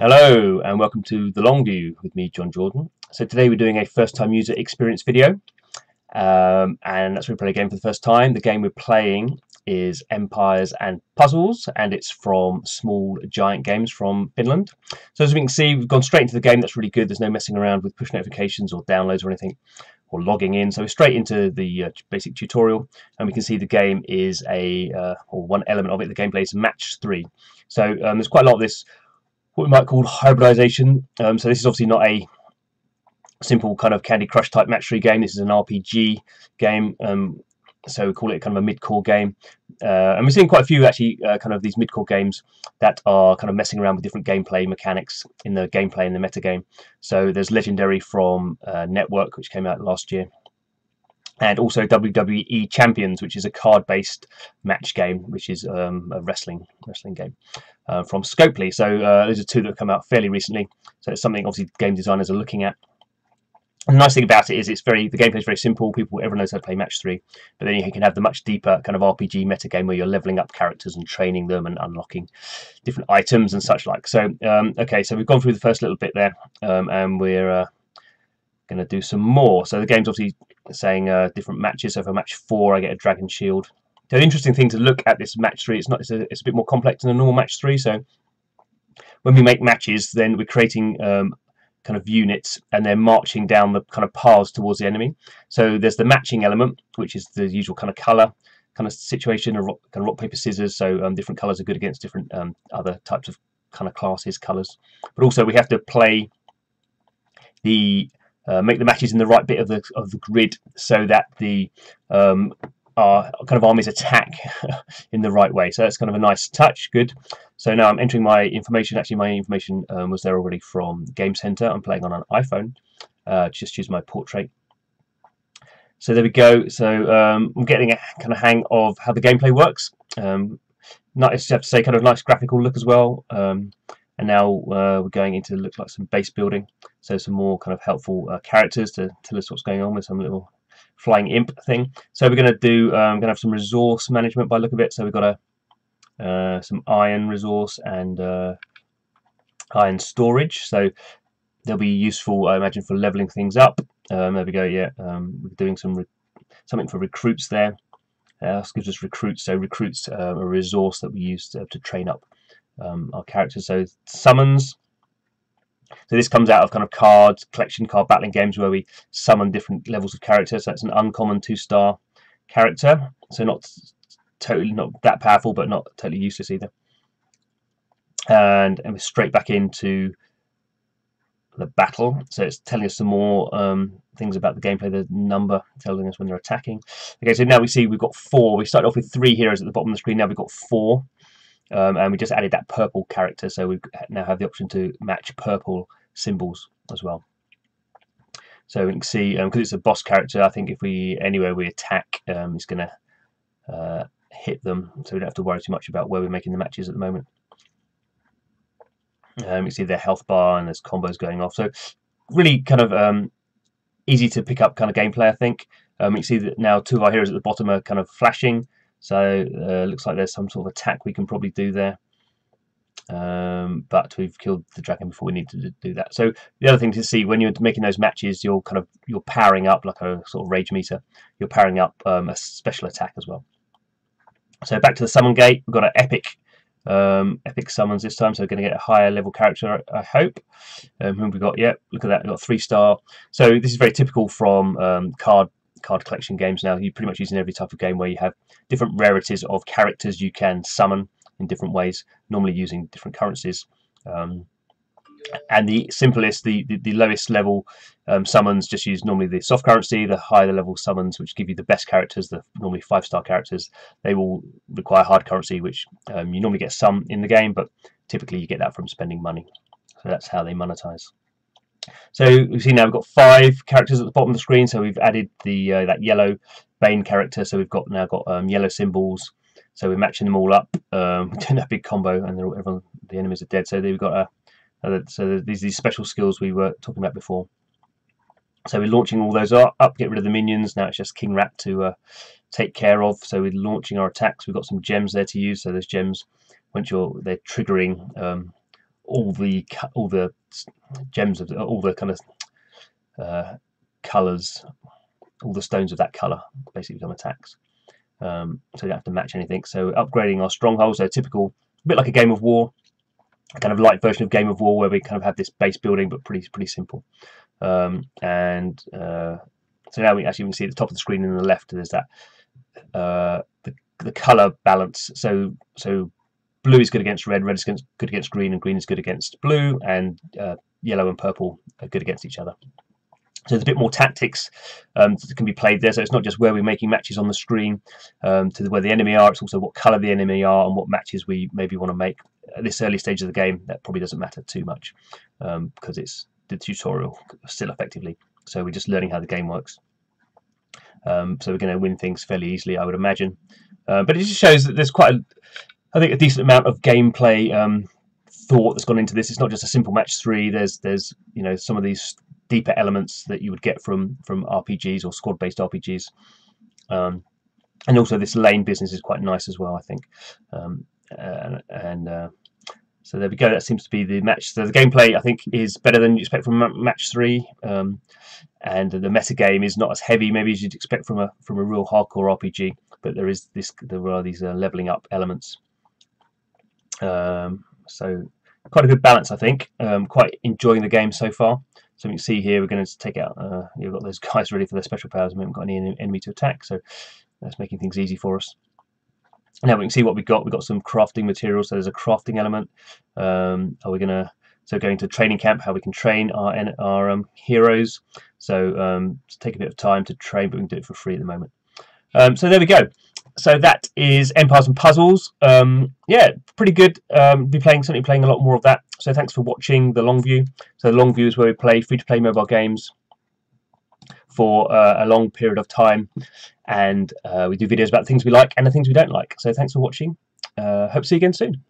Hello and welcome to The Long View with me, Jon Jordan. So today we're doing a first time user experience video and that's where we play a game for the first time. The game we're playing is Empires and Puzzles and it's from Small Giant Games from Finland. So as we can see, we've gone straight into the game. That's really good. There's no messing around with push notifications or downloads or anything or logging in. So we're straight into the basic tutorial and we can see the game is or one element of it, the gameplay is match 3. So there's quite a lot of this what we might call hybridization. So this is obviously not a simple kind of Candy Crush type match 3 game. This is an RPG game. So we call it kind of a mid-core game. And we're seeing quite a few actually kind of these mid-core games that are kind of messing around with different gameplay mechanics in the gameplay and the meta game. So there's Legendary from Network, which came out last year. And also WWE Champions, which is a card-based match game, which is a wrestling game from Scopely. So those are two that have come out fairly recently. So it's something obviously game designers are looking at. And the nice thing about it is the gameplay is very simple. Everyone knows how to play match 3, but then you can have the much deeper kind of RPG meta game where you're leveling up characters and training them and unlocking different items and such like. So okay, so we've gone through the first little bit there, and we're going to do some more. So the game's obviously saying different matches. So for match 4 I get a dragon shield. The interesting thing to look at this match 3, it's a bit more complex than a normal match 3. So when we make matches, then we're creating kind of units and they're marching down the kind of paths towards the enemy. So there's the matching element, which is the usual kind of color kind of situation, kind of rock paper scissors. So different colors are good against different other types of kind of classes, colors. But also we have to play make the matches in the right bit of the grid so that our kind of armies attack in the right way. So that's kind of a nice touch. Good. So now I'm entering my information. Actually, my information was there already from Game Center. I'm playing on an iPhone. Just use my portrait. So there we go. So I'm getting a kind of hang of how the gameplay works. Nice, I have to say, kind of nice graphical look as well. And now we're going into look like some base building. So some more kind of helpful characters to tell us what's going on with some little flying imp thing. So we're going to have some resource management by the look of it. So we've got some iron resource and iron storage. So they'll be useful, I imagine, for leveling things up. There we go. Yeah, we're doing something for recruits there. This gives us recruits. So recruits a resource that we use to train up our characters. So summons. So this comes out of kind of collection card battling games where we summon different levels of characters. So that's an uncommon 2-star character. So not that powerful, but not totally useless either. And we're straight back into the battle. So it's telling us some more things about the gameplay. The number telling us when they're attacking. Okay, so now we see we've got 4. We started off with 3 heroes at the bottom of the screen. Now we've got 4. And we just added that purple character, so we now have the option to match purple symbols as well. So we can see, because it's a boss character, I think if anywhere we attack, it's going to hit them, so we don't have to worry too much about where we're making the matches at the moment. You can see their health bar and there's combos going off, so really kind of easy to pick up kind of gameplay, I think. You can see that now 2 of our heroes at the bottom are kind of flashing. So looks like there's some sort of attack we can probably do there, but we've killed the dragon before we need to do that. So the other thing to see when you're making those matches, you're powering up like a sort of rage meter. You're powering up a special attack as well. So back to the summon gate. We've got an epic summons this time. So we're going to get a higher level character, I hope. Who we got? Yeah, look at that. We've got 3-star. So this is very typical from card collection games now. You're pretty much using every type of game where you have different rarities of characters you can summon in different ways, normally using different currencies. And the simplest, the lowest level summons just use normally the soft currency. The higher level summons, which give you the best characters, the normally 5-star characters, they will require hard currency, which you normally get some in the game, but typically you get that from spending money. So that's how they monetize. So we see now we've got 5 characters at the bottom of the screen. So we've added that yellow Bane character. So we've now got yellow symbols. So we're matching them all up. We're doing that big combo, and the enemies are dead. So we've got these special skills we were talking about before. So we're launching all those up, get rid of the minions. Now it's just King Rat to take care of. So we're launching our attacks. We've got some gems there to use. So those gems, once they're triggering all the gems of all the kind of colours, all the stones of that colour basically become attacks. So you don't have to match anything. So upgrading our strongholds, so typical, a bit like a game of war, a kind of light version of Game of War, where we kind of have this base building, but pretty simple. So now we actually can see at the top of the screen on the left, there's that the color balance. So blue is good against red, red is good against green, and green is good against blue, and yellow and purple are good against each other. So there's a bit more tactics that can be played there. So it's not just where we're making matches on the screen to where the enemy are. It's also what colour the enemy are and what matches we maybe want to make at this early stage of the game. That probably doesn't matter too much because it's the tutorial still effectively. So we're just learning how the game works. So we're going to win things fairly easily, I would imagine. But it just shows that there's quite, I think, a decent amount of gameplay thought that's gone into this. It's not just a simple match 3. There's some of these deeper elements that you would get from RPGs or squad-based RPGs, and also this lane business is quite nice as well, I think. So there we go. That seems to be the match. So the gameplay, I think, is better than you expect from match 3, and the meta game is not as heavy maybe as you'd expect from a real hardcore RPG. But there are these leveling up elements. So quite a good balance, I think. Quite enjoying the game so far. So you can see here we're going to take out. You've got those guys ready for their special powers. We haven't got any enemy to attack, so that's making things easy for us. Now we can see what we've got. We've got some crafting materials. So there's a crafting element. Going to training camp, how we can train our heroes. So take a bit of time to train, but we can do it for free at the moment. So there we go. So that is Empires and Puzzles. Yeah, pretty good. Certainly playing a lot more of that. So thanks for watching the long view. So the long view is where we play free-to-play mobile games for a long period of time, and we do videos about the things we like and the things we don't like. So thanks for watching. Hope to see you again soon.